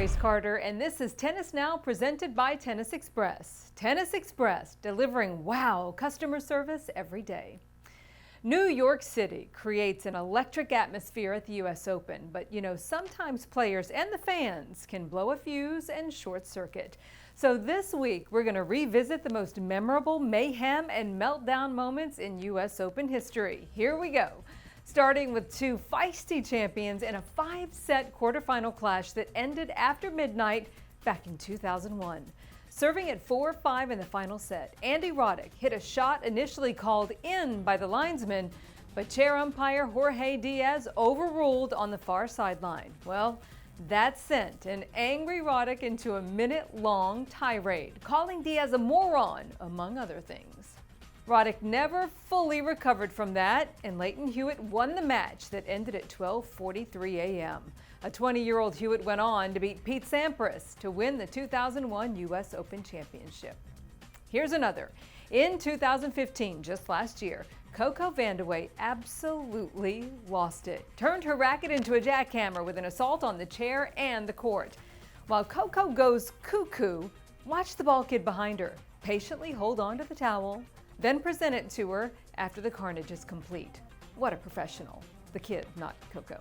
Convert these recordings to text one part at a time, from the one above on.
Grace Carter, and this is Tennis Now presented by Tennis Express. Tennis Express, delivering wow customer service every day. New York City creates an electric atmosphere at the U.S. Open, but sometimes players and the fans can blow a fuse and short circuit. So this week, we're going to revisit the most memorable mayhem and meltdown moments in U.S. Open history. Here we go. Starting with two feisty champions in a 5-set quarterfinal clash that ended after midnight back in 2001. Serving at 4-5 in the final set, Andy Roddick hit a shot initially called in by the linesman, but chair umpire Jorge Diaz overruled on the far sideline. Well, that sent an angry Roddick into a minute-long tirade, calling Diaz a moron, among other things. Roddick never fully recovered from that, and Lleyton Hewitt won the match that ended at 12:43 a.m. A 20-year-old Hewitt went on to beat Pete Sampras to win the 2001 U.S. Open Championship. Here's another. In 2015, just last year, Coco Vandeweghe absolutely lost it. Turned her racket into a jackhammer with an assault on the chair and the court. While Coco goes cuckoo, watch the Ballkid behind her patiently hold on to the towel, then present it to her after the carnage is complete. What a professional. The kid, not Coco.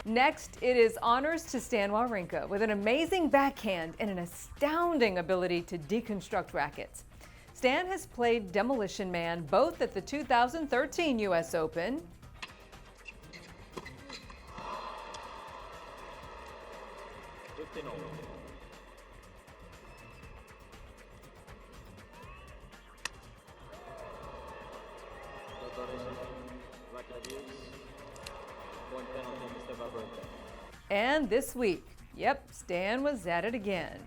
Next, it is honors to Stan Wawrinka with an amazing backhand and an astounding ability to deconstruct rackets. Stan has played Demolition Man both at the 2013 U.S. Open and this week. Yep, Stan was at it again.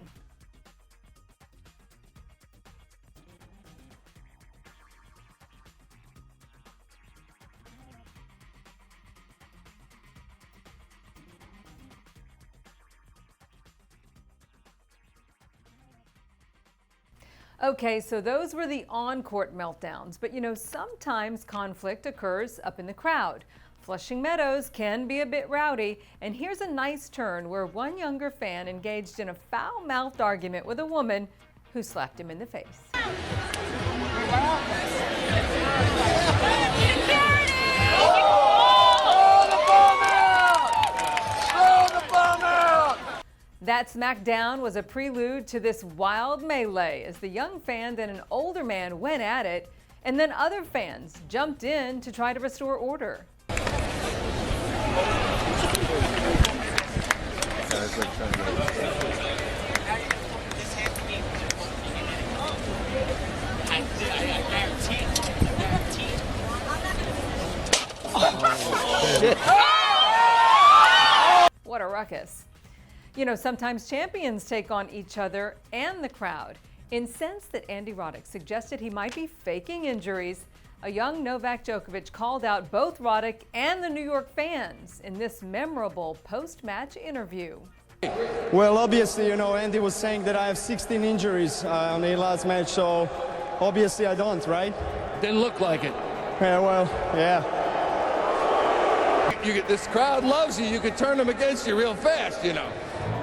Okay, so those were the on-court meltdowns, but sometimes conflict occurs up in the crowd. Flushing Meadows can be a bit rowdy, and here's a nice turn where one younger fan engaged in a foul-mouthed argument with a woman who slapped him in the face. That smackdown was a prelude to this wild melee as the young fan and an older man went at it, and then other fans jumped in to try to restore order. What a ruckus. Sometimes champions take on each other and the crowd. Incensed that Andy Roddick suggested he might be faking injuries, a young Novak Djokovic called out both Roddick and the New York fans in this memorable post-match interview. Well, obviously, Andy was saying that I have 16 injuries on the last match, so obviously I don't, right? Didn't look like it. Yeah, well, yeah. This crowd loves you. You could turn them against you real fast,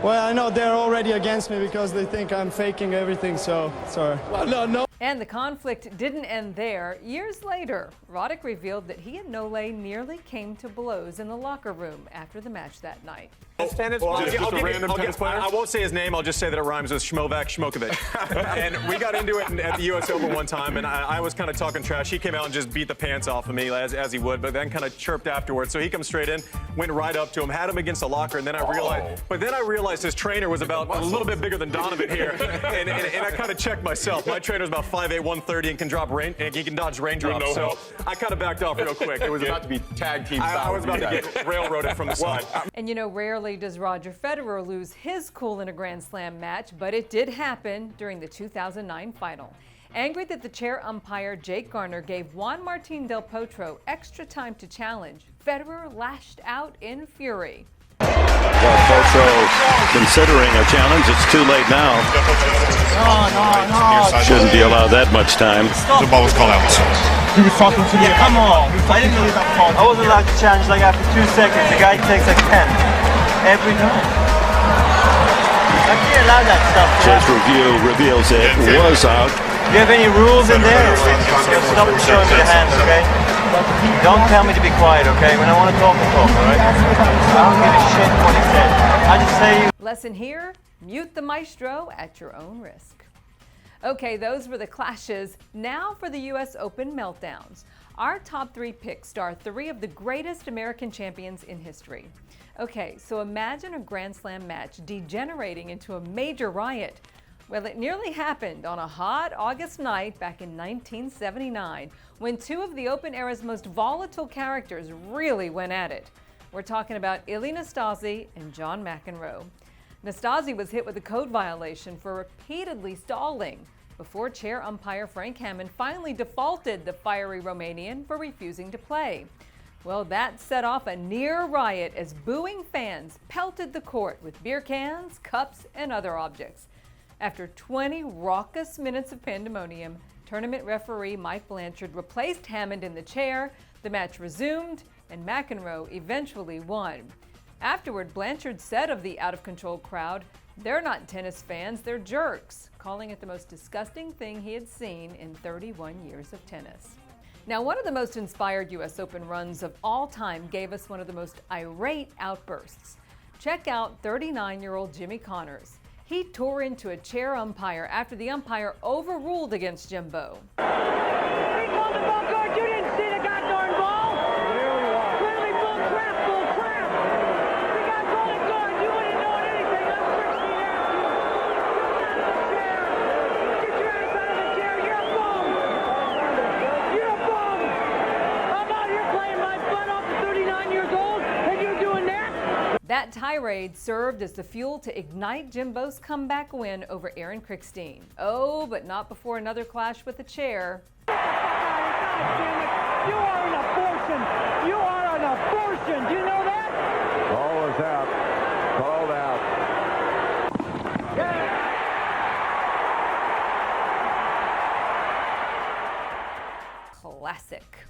Well, I know they're already against me because they think I'm faking everything, so sorry. Well, no. And the conflict didn't end there. Years later, Roddick revealed that he and Nole nearly came to blows in the locker room after the match that night. Just a random tennis player? I won't say his name. I'll just say that it rhymes with Schmovak Schmokovic. And we got into it at the U.S. Open one time, and I was kind of talking trash. He came out and just beat the pants off of me, as he would, but then kind of chirped afterwards. So he comes straight in, went right up to him, had him against the locker, and then I realized his trainer was about a little bit bigger than Donovan here, and I kind of checked myself. My trainer's about 5'8", 130, and can drop rain, and he can dodge raindrops. So I kind of backed off real quick. It was about to be tag team. I was about to get railroaded from the side. And rarely does Roger Federer lose his cool in a Grand Slam match, but it did happen during the 2009 final. Angry that the chair umpire Jake Garner gave Juan Martín del Potro extra time to challenge, Federer lashed out in fury. Potro considering a challenge. It's too late now. No. Shouldn't be allowed that much time. The ball was called out. He was talking to me. Yeah, come on. I wasn't allowed to challenge like after 2 seconds. The guy takes like 10 every time. I can't allow that stuff. Judge review reveals it was out. Do you have any rules in there? Stop showing me the hands, okay? Don't tell me to be quiet, okay? When I want to talk, all right? I don't give a shit what he says. I just say... Lesson here, mute the maestro at your own risk. Okay, those were the clashes. Now for the U.S. Open meltdowns. Our top 3 picks are 3 of the greatest American champions in history. Okay, so imagine a Grand Slam match degenerating into a major riot. Well, it nearly happened on a hot August night back in 1979 when 2 of the Open era's most volatile characters really went at it. We're talking about Nastase and John McEnroe. Nastase was hit with a code violation for repeatedly stalling before chair umpire Frank Hammond finally defaulted the fiery Romanian for refusing to play. Well, that set off a near riot as booing fans pelted the court with beer cans, cups, and other objects. After 20 raucous minutes of pandemonium, tournament referee Mike Blanchard replaced Hammond in the chair, the match resumed, and McEnroe eventually won. Afterward, Blanchard said of the out-of-control crowd, "They're not tennis fans, they're jerks," calling it the most disgusting thing he had seen in 31 years of tennis. Now, one of the most inspired U.S. Open runs of all time gave us one of the most irate outbursts. Check out 39-year-old Jimmy Connors. He tore into a chair umpire after the umpire overruled against Jimbo. He called the ball guard. You didn't see the goddamn ball. Clearly bull crap. The guy called it guard. You wouldn't know anything. I'm 16 after you. Get your ass out of the chair. You're a bum. You're a bum. I'm out here playing my butt off at 39 years old, and you're doing that? That tirade served as the fuel to ignite Jimbo's comeback win over Aaron Krickstein. Oh, but not before another clash with the chair. God damn it. You are an abortion. You are an abortion. Do you know that? Ball is out. Called out. Classic.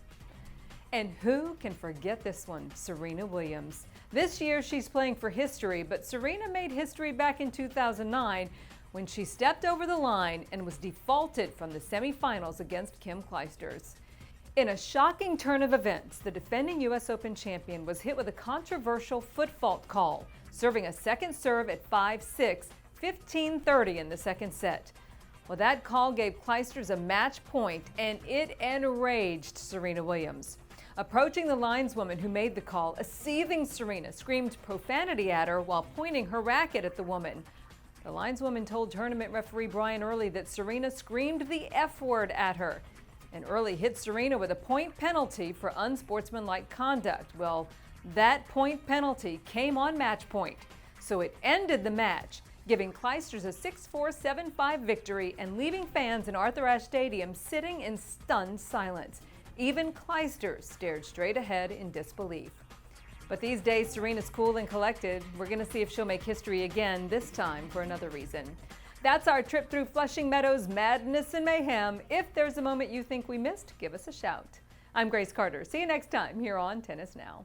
And who can forget this one? Serena Williams. This year she's playing for history, but Serena made history back in 2009 when she stepped over the line and was defaulted from the semifinals against Kim Clijsters. In a shocking turn of events, the defending U.S. Open champion was hit with a controversial foot fault call, serving a second serve at 5-6, 15-30 in the second set. Well, that call gave Clijsters a match point, and it enraged Serena Williams. Approaching the lineswoman who made the call, a seething Serena screamed profanity at her while pointing her racket at the woman. The lineswoman told tournament referee Brian Early that Serena screamed the F word at her, and Early hit Serena with a point penalty for unsportsmanlike conduct. Well, that point penalty came on match point, so it ended the match, giving Clijsters a 6-4, 7-5 victory and leaving fans in Arthur Ashe Stadium sitting in stunned silence. Even Clijsters stared straight ahead in disbelief. But these days, Serena's cool and collected. We're going to see if she'll make history again, this time for another reason. That's our trip through Flushing Meadows madness and mayhem. If there's a moment you think we missed, give us a shout. I'm Grace Carter. See you next time here on Tennis Now.